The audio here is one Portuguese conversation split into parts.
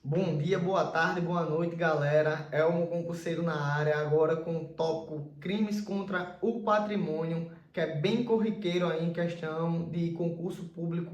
Bom dia, boa tarde, boa noite, galera. É um concurseiro na área, agora com o tópico crimes contra o patrimônio, que é bem corriqueiro aí em questão de concurso público,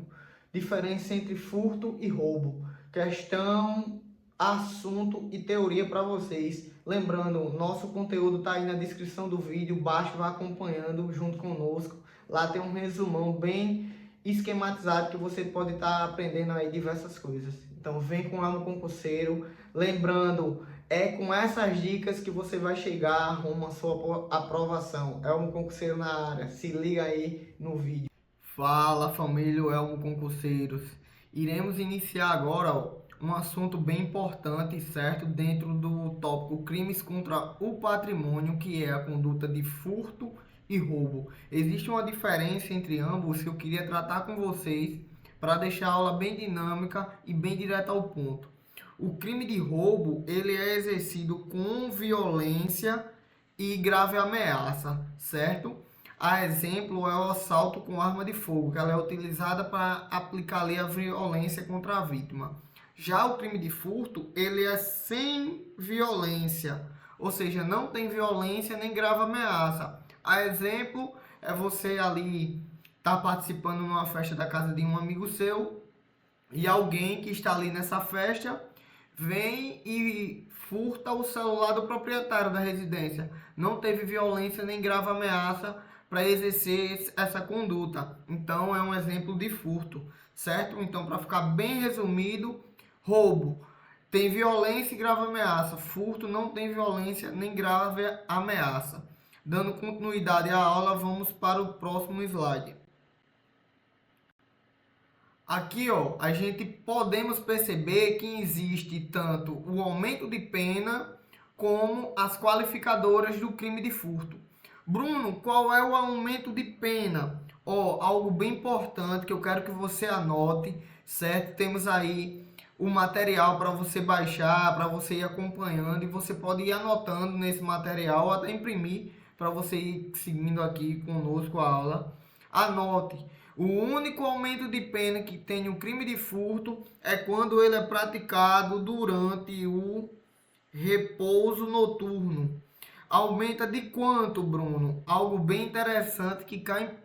diferença entre furto e roubo. Questão, assunto e teoria para vocês. Lembrando, nosso conteúdo está aí na descrição do vídeo, baixa, vá acompanhando junto conosco. Lá tem um resumão bem esquematizado que você pode estar aprendendo aí diversas coisas. Então vem com Amo Concurseiro. Lembrando, é com essas dicas que você vai chegar rumo à sua aprovação. É um concurseiro na área. Se liga aí no vídeo. Fala família Elmo Concurseiros. Iremos iniciar agora um assunto bem importante, certo? Dentro do tópico crimes contra o patrimônio, que é a conduta de furto e roubo. Existe uma diferença entre ambos que eu queria tratar com vocês para deixar a aula bem dinâmica e bem direta ao ponto. O crime de roubo, ele é exercido com violência e grave ameaça, certo? A exemplo é o assalto com arma de fogo, que ela é utilizada para aplicar ali a violência contra a vítima. Já o crime de furto, ele é sem violência, ou seja, não tem violência nem grave ameaça. A exemplo é você ali estar participando numa festa da casa de um amigo seu e alguém que está ali nessa festa vem e furta o celular do proprietário da residência. Não teve violência nem grave ameaça para exercer essa conduta. Então é um exemplo de furto, certo? Então, para ficar bem resumido, roubo tem violência e grave ameaça. Furto não tem violência nem grave ameaça. Dando continuidade à aula, vamos para o próximo slide. Aqui, ó, a gente podemos perceber que existe tanto o aumento de pena como as qualificadoras do crime de furto. Bruno, qual é o aumento de pena? Ó, algo bem importante que eu quero que você anote, certo? Temos aí o material para você baixar, para você ir acompanhando, e você pode ir anotando nesse material ou até imprimir para você ir seguindo aqui conosco a aula. Anote. O único aumento de pena que tem no crime de furto é quando ele é praticado durante o repouso noturno. Aumenta de quanto, Bruno? Algo bem interessante que cai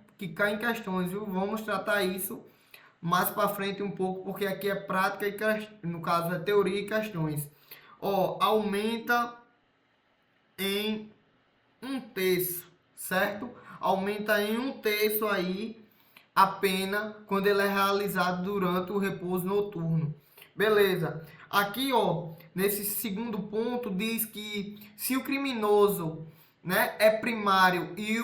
em questões, viu? Vamos tratar isso mais para frente um pouco, porque aqui é prática e no caso é teoria e questões. Ó, aumenta em 1/3, certo? Aumenta em 1/3 aí a pena quando ele é realizado durante o repouso noturno. Beleza. Aqui, ó, nesse segundo ponto diz que se o criminoso, né, é primário e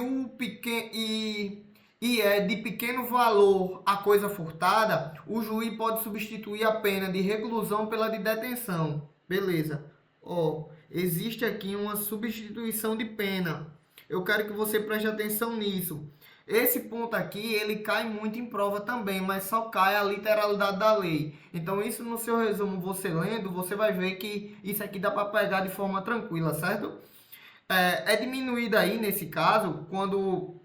é de pequeno valor a coisa furtada, o juiz pode substituir a pena de reclusão pela de detenção. Beleza. Ó, existe aqui uma substituição de pena. Eu quero que você preste atenção nisso. Esse ponto aqui, ele cai muito em prova também, mas só cai a literalidade da lei. Então, isso no seu resumo, você lendo, você vai ver que isso aqui dá para pegar de forma tranquila, certo? É diminuído aí, nesse caso, quando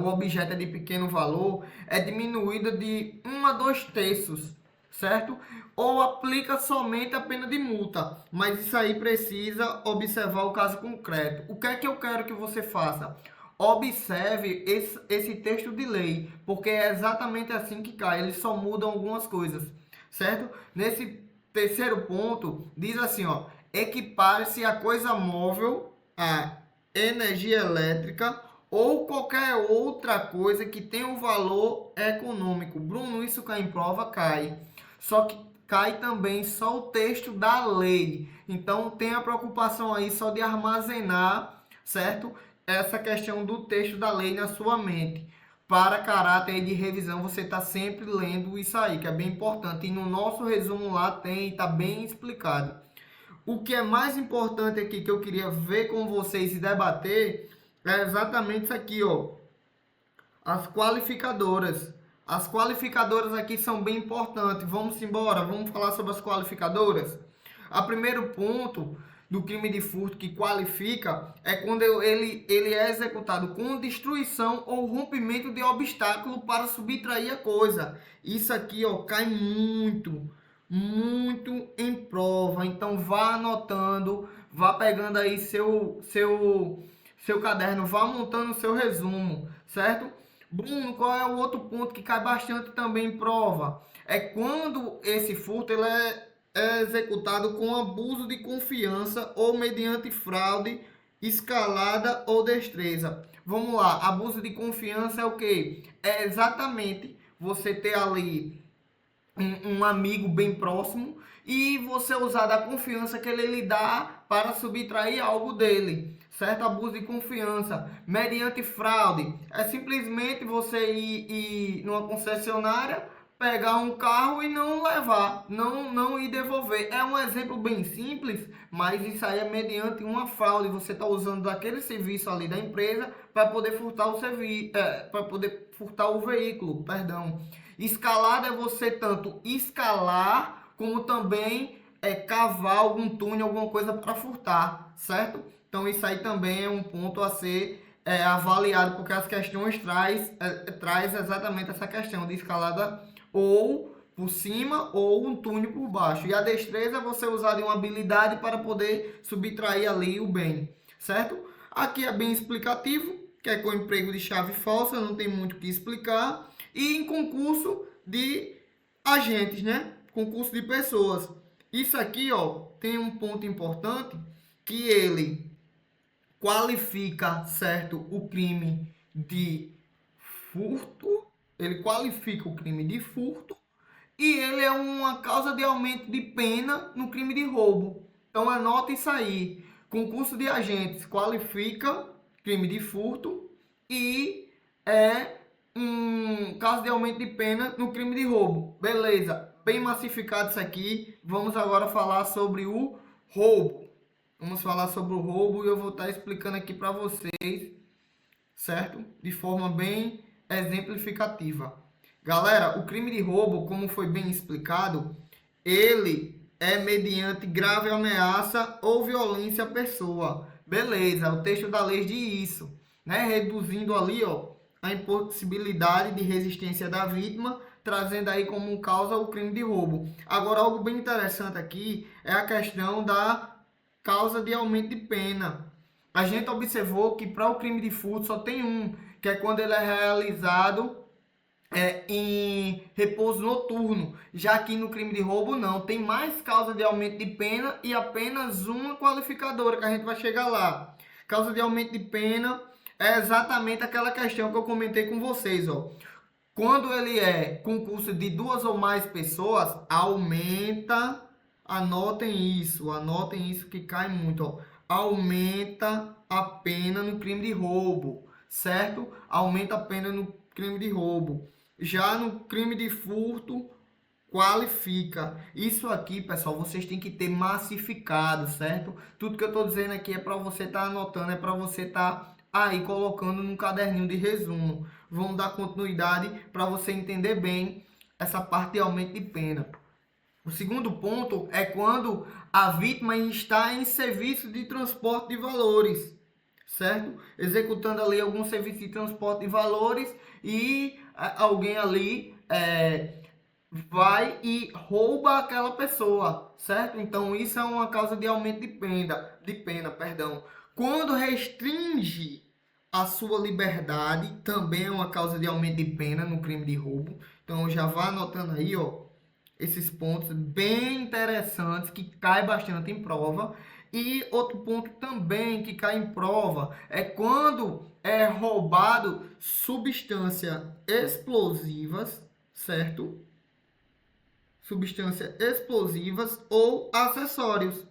o objeto é de pequeno valor, é diminuída de 1 a 2/3, certo? Ou aplica somente a pena de multa, mas isso aí precisa observar o caso concreto. O que é que eu quero que você faça? Observe esse texto de lei, porque é exatamente assim que cai, eles só mudam algumas coisas, certo? Nesse terceiro ponto, diz assim, ó, equipare-se a coisa móvel, a energia elétrica ou qualquer outra coisa que tenha um valor econômico. Bruno, isso cai em prova? Cai. Só que cai também só o texto da lei. Então, tem a preocupação aí só de armazenar, certo? Essa questão do texto da lei na sua mente. Para caráter de revisão, você está sempre lendo isso aí, que é bem importante. E no nosso resumo lá tem, está bem explicado. O que é mais importante aqui que eu queria ver com vocês e debater é exatamente isso aqui, ó. As qualificadoras. As qualificadoras aqui são bem importantes. Vamos embora, vamos falar sobre as qualificadoras. O primeiro ponto do crime de furto que qualifica é quando ele é executado com destruição ou rompimento de obstáculo para subtrair a coisa. Isso aqui, ó, cai muito, muito em prova. Então vá anotando, vá pegando aí seu caderno, vá montando o seu resumo, certo? Bruno, qual é o outro ponto que cai bastante também em prova? É quando esse furto é executado com abuso de confiança ou mediante fraude, escalada ou destreza. Vamos lá, abuso de confiança é o quê? É exatamente você ter ali um amigo bem próximo e você usar da confiança que ele lhe dá para subtrair algo dele, certo? Abuso de confiança. Mediante fraude, é simplesmente você ir numa concessionária, pegar um carro e não levar, não ir devolver. É um exemplo bem simples, mas isso aí é mediante uma fraude. Você está usando daquele serviço ali da empresa para poder furtar o serviço, para poder furtar o veículo, perdão. Escalada é você tanto escalar como também cavar algum túnel, alguma coisa para furtar, certo? Então isso aí também é um ponto a ser avaliado, porque as questões traz exatamente essa questão de escalada ou por cima ou um túnel por baixo. E a destreza é você usar de uma habilidade para poder subtrair ali o bem, certo? Aqui é bem explicativo, que é com emprego de chave falsa, não tem muito o que explicar. E em concurso de agentes, né? Concurso de pessoas. Isso aqui, ó, tem um ponto importante que ele qualifica, certo, o crime de furto, ele qualifica o crime de furto e ele é uma causa de aumento de pena no crime de roubo. Então anota isso aí. Concurso de agentes qualifica crime de furto e é um caso de aumento de pena no crime de roubo. Beleza, bem massificado isso aqui. Vamos agora falar sobre o roubo. Vamos falar sobre o roubo e eu vou estar explicando aqui para vocês, certo? De forma bem exemplificativa. Galera, o crime de roubo, como foi bem explicado, ele é mediante grave ameaça ou violência à pessoa. Beleza, o texto da lei diz isso, né? Reduzindo ali, ó, a impossibilidade de resistência da vítima, trazendo aí como causa o crime de roubo. Agora, algo bem interessante aqui é a questão da causa de aumento de pena. A gente observou que para o crime de furto só tem um, que é quando ele é realizado em repouso noturno. Já que no crime de roubo não, tem mais causa de aumento de pena e apenas uma qualificadora, que a gente vai chegar lá. Causa de aumento de pena é exatamente aquela questão que eu comentei com vocês, ó. Quando ele é concurso de duas ou mais pessoas, aumenta, anotem isso que cai muito, ó. Aumenta a pena no crime de roubo, certo? Aumenta a pena no crime de roubo. Já no crime de furto, qualifica. Isso aqui, pessoal, vocês têm que ter massificado, certo? Tudo que eu estou dizendo aqui é para você estar anotando, é para você estar aí colocando num caderninho de resumo. Vamos dar continuidade para você entender bem essa parte de aumento de pena. O segundo ponto é quando a vítima está em serviço de transporte de valores, certo? Executando ali algum serviço de transporte de valores e alguém ali vai e rouba aquela pessoa, certo? Então isso é uma causa de aumento de pena, perdão. Quando restringe a sua liberdade, também é uma causa de aumento de pena no crime de roubo. Então já vá anotando aí, ó, esses pontos bem interessantes que cai bastante em prova. E outro ponto também que cai em prova é quando é roubado substâncias explosivas, certo? Substâncias explosivas ou acessórios.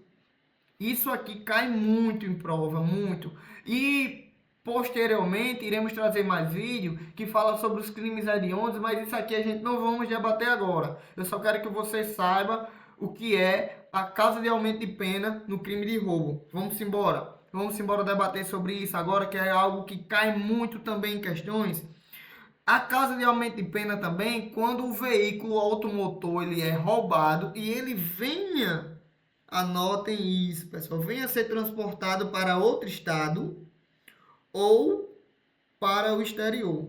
Isso aqui cai muito em prova, muito. E posteriormente iremos trazer mais vídeo que fala sobre os crimes hediondos, mas isso aqui a gente não vamos debater agora. Eu só quero que você saiba o que é a causa de aumento de pena no crime de roubo. Vamos embora. Vamos embora debater sobre isso agora, que é algo que cai muito também em questões. A causa de aumento de pena também, quando o veículo automotor ele é roubado e ele venha, anotem isso, pessoal, venha ser transportado para outro estado ou para o exterior.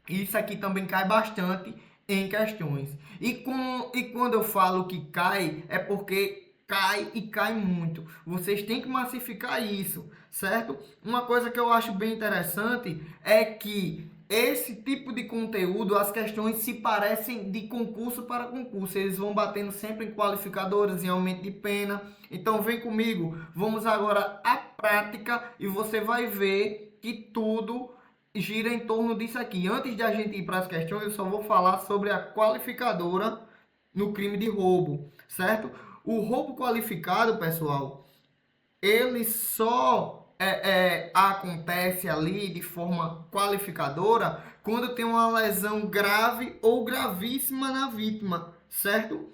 Isso aqui também cai bastante em questões. E quando eu falo que cai, é porque cai e cai muito. Vocês têm que massificar isso, certo? Uma coisa que eu acho bem interessante é que esse tipo de conteúdo, as questões se parecem de concurso para concurso. Eles vão batendo sempre em qualificadores, em aumento de pena. Então vem comigo, vamos agora à prática e você vai ver que tudo gira em torno disso aqui. Antes de a gente ir para as questões, eu só vou falar sobre a qualificadora no crime de roubo, certo? O roubo qualificado, pessoal, ele só acontece ali de forma qualificadora quando tem uma lesão grave ou gravíssima na vítima, certo?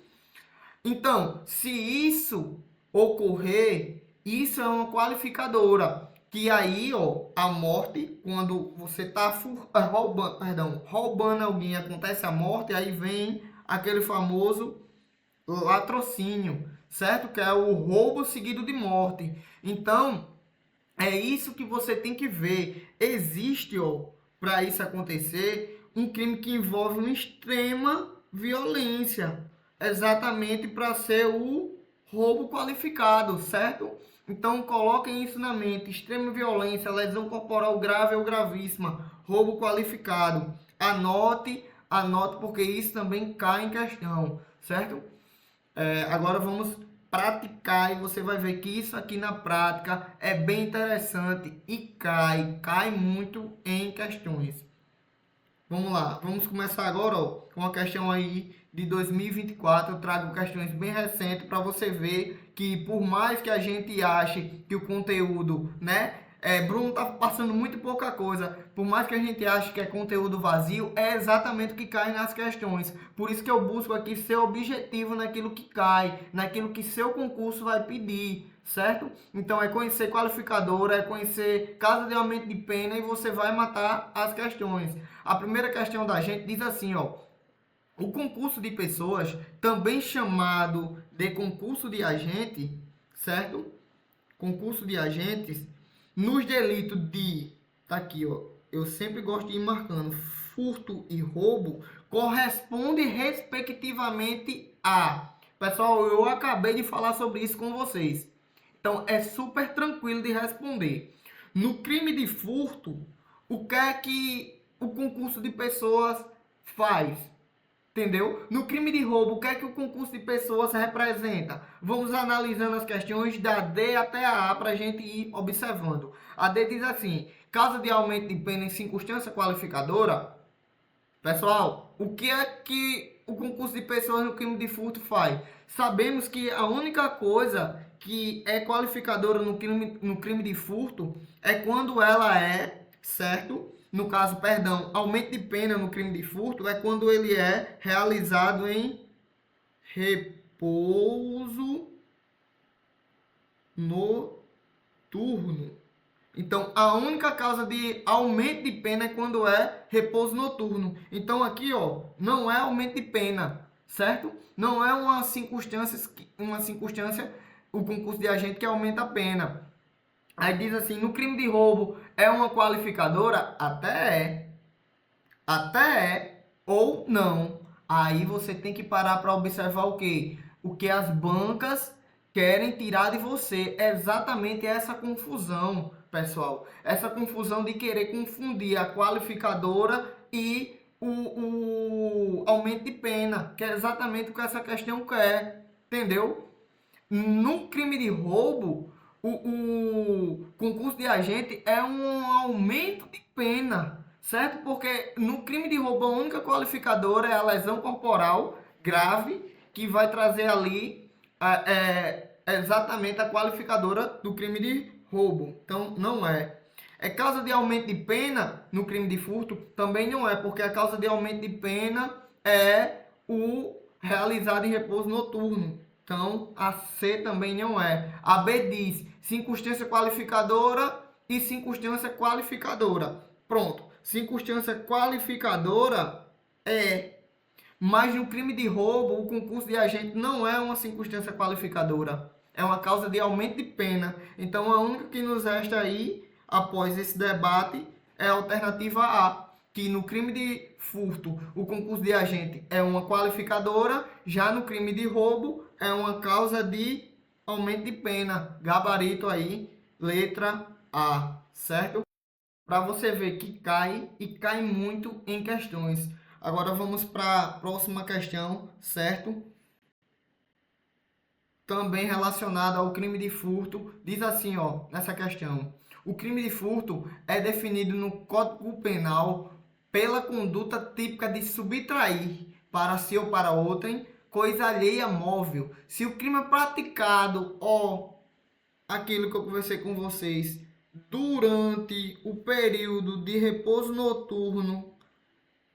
Então, se isso ocorrer, isso é uma qualificadora. Que aí, ó, a morte, quando você está roubando alguém, acontece a morte, aí vem aquele famoso latrocínio, certo? Que é o roubo seguido de morte. Então, é isso que você tem que ver. Existe, ó, para isso acontecer, um crime que envolve uma extrema violência, exatamente para ser o roubo qualificado, certo? Então coloquem isso na mente: extrema violência, lesão corporal grave ou gravíssima, roubo qualificado. Anote, porque isso também cai em questão, certo? Agora vamos praticar e você vai ver que isso aqui na prática é bem interessante e cai muito em questões. Vamos lá, vamos começar agora, ó, com uma questão aí de 2024. Eu trago questões bem recentes para você ver que por mais que a gente ache que o conteúdo, né, Bruno tá passando muito pouca coisa, por mais que a gente ache que é conteúdo vazio, é exatamente o que cai nas questões. Por isso que eu busco aqui ser objetivo naquilo que cai, naquilo que seu concurso vai pedir, certo? Então é conhecer qualificadora, é conhecer causa de aumento de pena e você vai matar as questões. A primeira questão da gente diz assim, ó: o concurso de pessoas, também chamado de concurso de agente, certo? Concurso de agentes, nos delitos de, tá aqui, ó, eu sempre gosto de ir marcando, furto e roubo, corresponde respectivamente a... Pessoal, eu acabei de falar sobre isso com vocês. Então, é super tranquilo de responder. No crime de furto, o que é que o concurso de pessoas faz? Entendeu? No crime de roubo, o que é que o concurso de pessoas representa? Vamos analisando as questões da D até a A para a gente ir observando. A D diz assim: causa de aumento de pena em circunstância qualificadora. Pessoal, o que é que o concurso de pessoas no crime de furto faz? Sabemos que a única coisa que é qualificadora no crime de furto é quando ela é, certo? No caso, perdão, aumento de pena no crime de furto é quando ele é realizado em repouso noturno. Então, a única causa de aumento de pena é quando é repouso noturno. Então, aqui, ó, não é aumento de pena, certo? Não é uma circunstância, o concurso de agente que aumenta a pena. Aí diz assim: no crime de roubo é uma qualificadora? Até é ou não. Aí você tem que parar para observar o quê? O que as bancas querem tirar de você. É exatamente essa confusão, pessoal. Essa confusão de querer confundir a qualificadora e o aumento de pena, que é exatamente o que essa questão quer. Entendeu? No crime de roubo, o concurso de agente é um aumento de pena, certo? Porque no crime de roubo a única qualificadora é a lesão corporal grave, que vai trazer ali exatamente a qualificadora do crime de roubo. Então, não é. É causa de aumento de pena no crime de furto? Também não é, porque a causa de aumento de pena é o realizado em repouso noturno. Então, a C também não é. A B diz circunstância qualificadora e circunstância qualificadora. Pronto. Circunstância qualificadora é. Mas no crime de roubo, o concurso de agente não é uma circunstância qualificadora. É uma causa de aumento de pena. Então, a única que nos resta aí, após esse debate, é a alternativa A. que no crime de furto o concurso de agente é uma qualificadora, já no crime de roubo é uma causa de aumento de pena. Gabarito aí, letra A, certo? Para você ver que cai e cai muito em questões. Agora vamos para a próxima questão, certo? Também relacionada ao crime de furto, diz assim, ó, nessa questão: o crime de furto é definido no Código Penal pela conduta típica de subtrair para si ou para outrem coisa alheia móvel. Se o crime é praticado, ó, aquilo que eu conversei com vocês, durante o período de repouso noturno,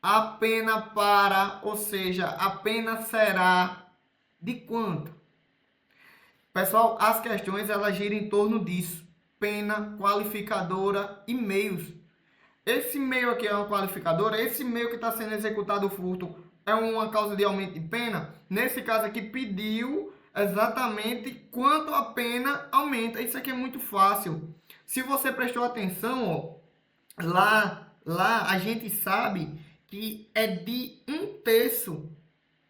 a pena para, ou seja, a pena será de quanto? Pessoal, as questões elas giram em torno disso. Pena, qualificadora e meios. Esse meio aqui é uma qualificadora, esse meio que está sendo executado o furto é uma causa de aumento de pena. Nesse caso aqui pediu exatamente quanto a pena aumenta. Isso aqui é muito fácil. Se você prestou atenção, ó, lá a gente sabe que é de 1/3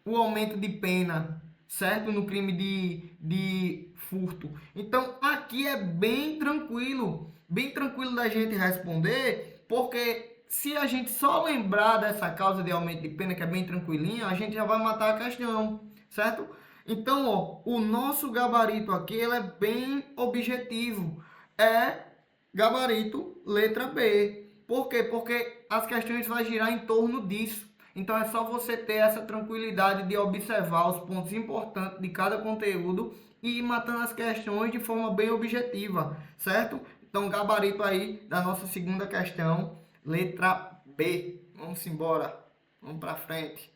o aumento de pena, certo? No crime de furto. Então, aqui é bem tranquilo da gente responder, porque se a gente só lembrar dessa causa de aumento de pena, que é bem tranquilinha, a gente já vai matar a questão, certo? Então, ó, o nosso gabarito aqui ele é bem objetivo. É gabarito letra B. Por quê? Porque as questões vão girar em torno disso. Então é só você ter essa tranquilidade de observar os pontos importantes de cada conteúdo e ir matando as questões de forma bem objetiva, certo? Então gabarito aí da nossa segunda questão, letra B. Vamos embora, vamos para frente.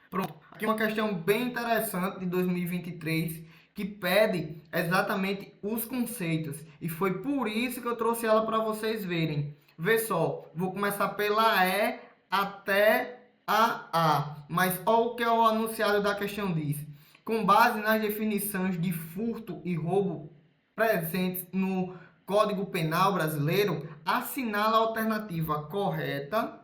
Pronto, aqui uma questão bem interessante de 2023 que pede exatamente os conceitos e foi por isso que eu trouxe ela para vocês verem. Vê só, vou começar pela E até a A, mas olha o que o anunciado da questão diz. Com base nas definições de furto e roubo presentes no Código Penal brasileiro, assinala a alternativa correta,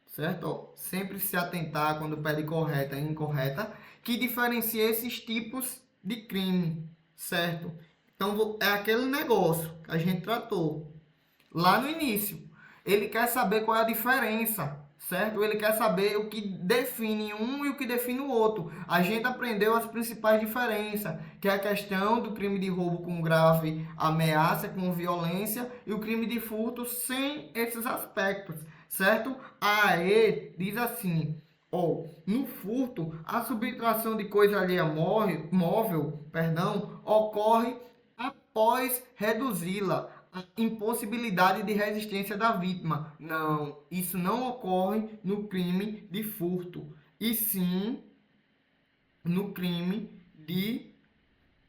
certo? Ó, sempre se atentar quando pede correta e incorreta, que diferencia esses tipos de crime, certo? Então, é aquele negócio que a gente tratou lá no início. Ele quer saber qual é a diferença, certo? Ele quer saber o que define um e o que define o outro. A gente aprendeu as principais diferenças, que é a questão do crime de roubo com grave ameaça, com violência, e o crime de furto sem esses aspectos, certo? A AE diz assim: ó, no furto, a subtração de coisa alheia móvel, ocorre após reduzi-la a impossibilidade de resistência da vítima. Não, isso não ocorre no crime de furto, e sim no crime de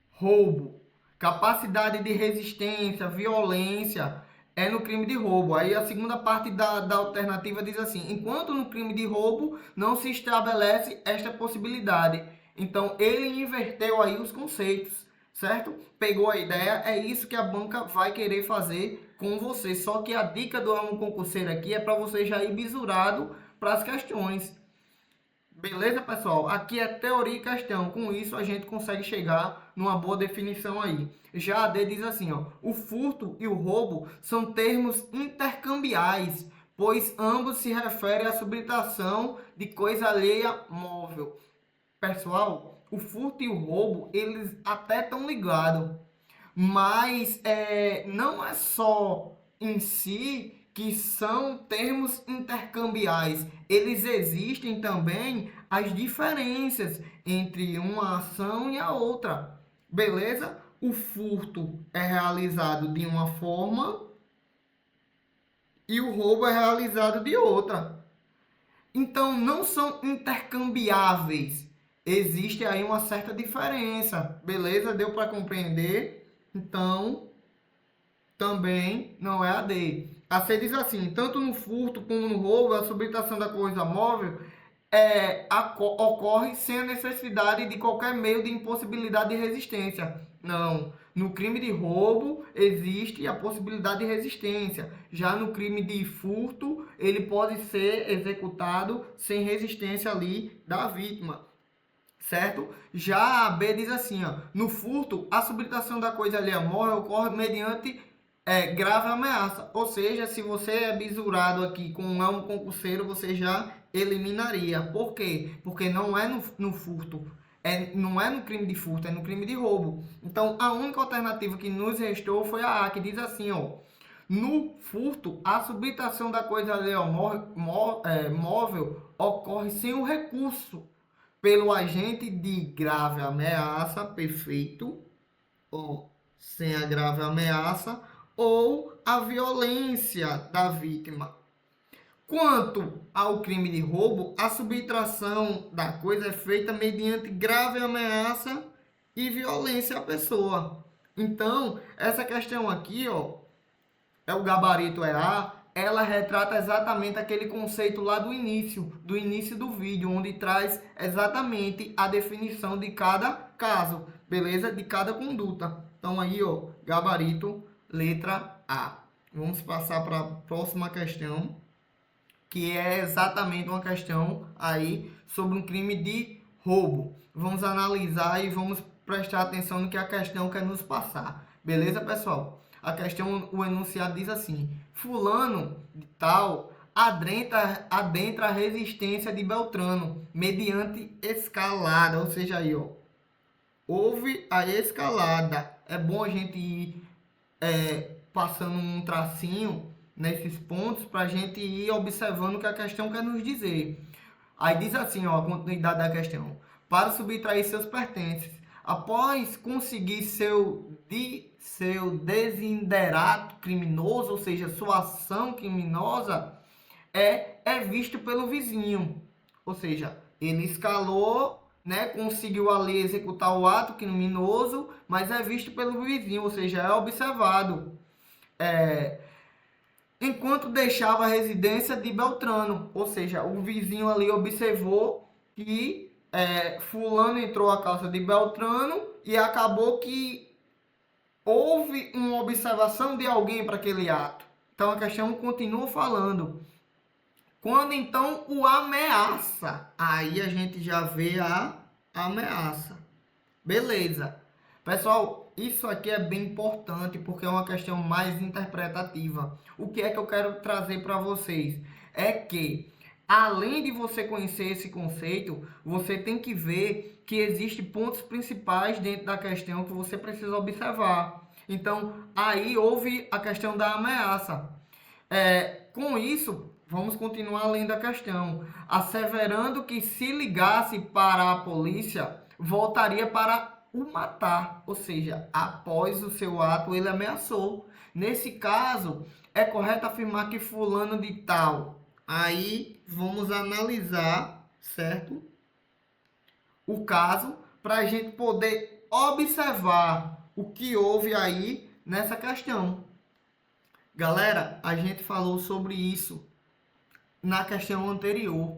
roubo. Capacidade de resistência, violência é no crime de roubo. Aí a segunda parte da alternativa diz assim: enquanto no crime de roubo não se estabelece esta possibilidade. Então ele inverteu aí os conceitos, certo? Pegou a ideia, é isso que a banca vai querer fazer com você. Só que a dica do aluno concurseiro aqui é para você já ir bisurado para as questões. Beleza, pessoal? Aqui é teoria e questão. Com isso, a gente consegue chegar numa boa definição aí. Já a D diz assim, ó: o furto e o roubo são termos intercambiais, pois ambos se referem à subtração de coisa alheia móvel. Pessoal, o furto e o roubo, eles até estão ligados, mas não é só em si que são termos intercambiais. Eles existem também as diferenças entre uma ação e a outra. Beleza? O furto é realizado de uma forma e o roubo é realizado de outra. Então não são intercambiáveis. Existe aí uma certa diferença. Beleza? Deu para compreender? Então, também não é a D. A C diz assim: tanto no furto como no roubo, a subtração da coisa móvel ocorre sem a necessidade de qualquer meio de impossibilidade de resistência. Não. No crime de roubo, existe a possibilidade de resistência. Já no crime de furto, ele pode ser executado sem resistência ali da vítima, certo? Já a B diz assim, ó, no furto, a subtração da coisa alheia à morte ocorre mediante grave ameaça. Ou seja, se você é bisurado aqui com um concurseiro, você já eliminaria. Por quê? Porque não é no furto. Não é no crime de furto, é no crime de roubo. Então, a única alternativa que nos restou foi a A, que diz assim, ó. No furto, a subtração da coisa alheia ao móvel ocorre sem o recurso pelo agente de grave ameaça, perfeito, ou sem a grave ameaça, ou a violência da vítima. Quanto ao crime de roubo, a subtração da coisa é feita mediante grave ameaça e violência à pessoa. Então, essa questão aqui, ó, o gabarito é A, ela retrata exatamente aquele conceito lá do início do vídeo, onde traz exatamente a definição de cada caso, beleza? De cada conduta. Então aí, ó, gabarito, letra A. Vamos passar para a próxima questão, que é exatamente uma questão aí sobre um crime de roubo. Vamos analisar e vamos prestar atenção no que a questão quer nos passar. Beleza, pessoal? A questão, o enunciado diz assim: fulano de tal adentra a resistência de Beltrano mediante escalada. Ou seja, aí, ó, houve a escalada. É bom a gente ir passando um tracinho nesses pontos para a gente ir observando o que a questão quer nos dizer. Aí diz assim, ó, a continuidade da questão: para subtrair seus pertences, após conseguir seu desiderato criminoso, ou seja, sua ação criminosa, é visto pelo vizinho. Ou seja, ele escalou, né, conseguiu ali executar o ato criminoso, mas é visto pelo vizinho, ou seja, é observado. Enquanto deixava a residência de Beltrano, ou seja, o vizinho ali observou que fulano entrou à casa de Beltrano e acabou que houve uma observação de alguém para aquele ato. Então a questão continua falando. Quando então o ameaça, aí a gente já vê a ameaça. Beleza. Pessoal, isso aqui é bem importante porque é uma questão mais interpretativa. O que é que eu quero trazer para vocês? É que, além de você conhecer esse conceito, você tem que ver que existem pontos principais dentro da questão que você precisa observar. Então, aí houve a questão da ameaça. Com isso, vamos continuar lendo a questão. Asseverando que se ligasse para a polícia, voltaria para o matar. Ou seja, após o seu ato, ele ameaçou. Nesse caso, é correto afirmar que fulano de tal. Aí, vamos analisar, certo? O caso, para a gente poder observar o que houve aí nessa questão. Galera, a gente falou sobre isso na questão anterior.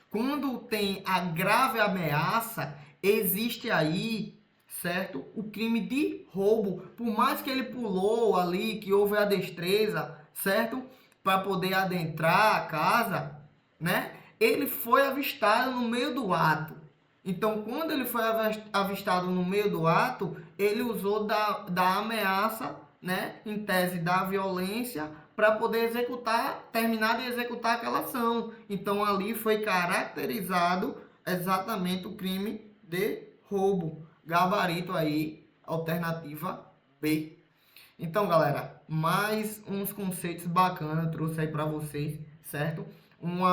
Quando tem a grave ameaça, existe aí, certo, o crime de roubo. Por mais que ele pulou ali, que houve a destreza, certo, para poder adentrar a casa, né, ele foi avistado no meio do ato. Então, quando ele foi avistado no meio do ato, ele usou da ameaça, né, em tese da violência, para poder terminar de executar aquela ação. Então, ali foi caracterizado exatamente o crime de roubo. Gabarito aí, alternativa B. Então, galera, mais uns conceitos bacanas eu trouxe aí para vocês, certo? Um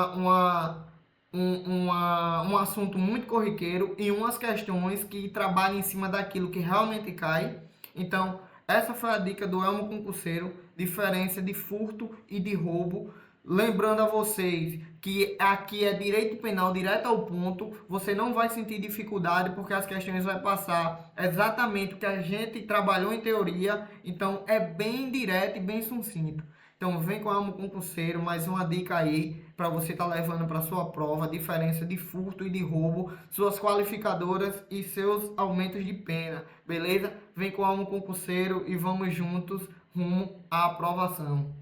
assunto muito corriqueiro e umas questões que trabalham em cima daquilo que realmente cai. Então, essa foi a dica do Elmo Concurseiro, diferença de furto e de roubo. Lembrando a vocês que aqui é direito penal, direto ao ponto. Você não vai sentir dificuldade porque as questões vão passar exatamente o que a gente trabalhou em teoria. Então, é bem direto e bem sucinto. Então vem com a Alma Concurseiro, mais uma dica aí para você estar levando para sua prova, a diferença de furto e de roubo, suas qualificadoras e seus aumentos de pena, beleza? Vem com a Alma Concurseiro e vamos juntos rumo à aprovação.